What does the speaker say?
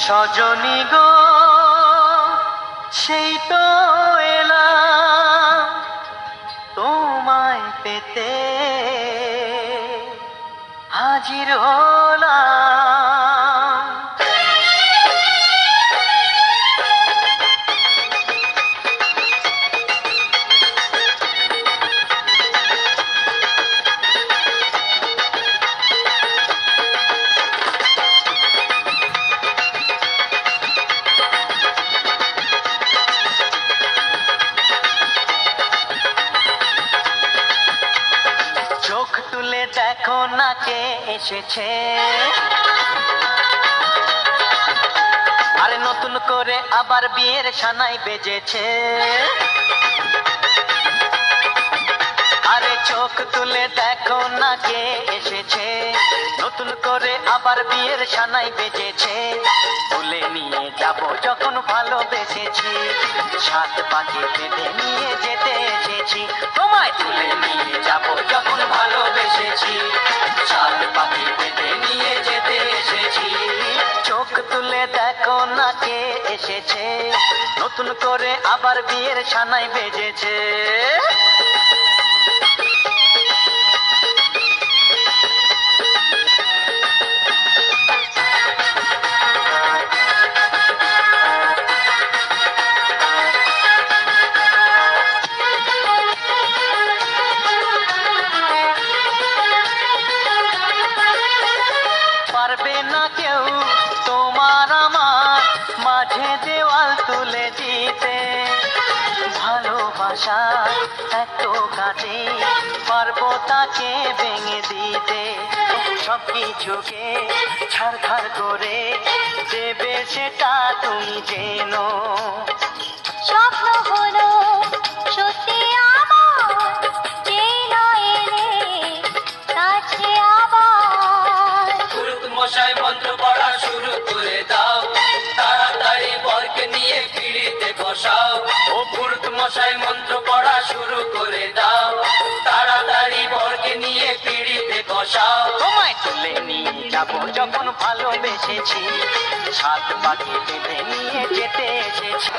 সজনী গো সেই তো এলাম তোমায় পেতে হাজির হলাম। চোখ তুলে দেখো না কে এসেছে, আরে নতুন করে আবার বিয়ের সানাই বেজেছে। আরে চোখ তুলে দেখো না কে এসেছে, নতুন করে আবার বিয়ের সানাই বেজেছে। তুলে নিয়ে যাব যখন ভালোবেসেছি, সাত পাকে বেঁধে নিয়ে যেতে এসেছি। তোমায় তুলে নিয়ে যাব যখন ভালোবেসেছি, সাত পাকে বেঁধে নিয়ে যেতে এসেছি। চোখ তুলে দেখো না কে এসেছে, নতুন করে আবার বিয়ের সানাই বেজেছে। পারবে না কেউ তোমার আমার মাঝে দেওয়াল তুলে দিতে, ভালোবাসা এত কাজে পারবো তাকে ভেঙে দিতে। সব কিছুকে ছাড়খাড় করে দেবে সেটা তুমি জেনো। স্বপ্ন হলো সত্যি আমার, যেই নয় এলে কাছে আবার। পুরুত মশাই মন্ত্র পড়া শুরু করে দাও, তাড়াতাড়ি বরকে নিয়ে পিড়িতে বসাও। ও পুরুত মশাই মন্ত্র পড়া শুরু করে দাও, তাড়াতাড়ি বরকে নিয়ে পিড়িতে বসাও। তোমায় তুলে নিয়ে যাব যখন ভালোবেসেছি, সাত পাকে বেঁধে নিয়ে যেতে এসেছি।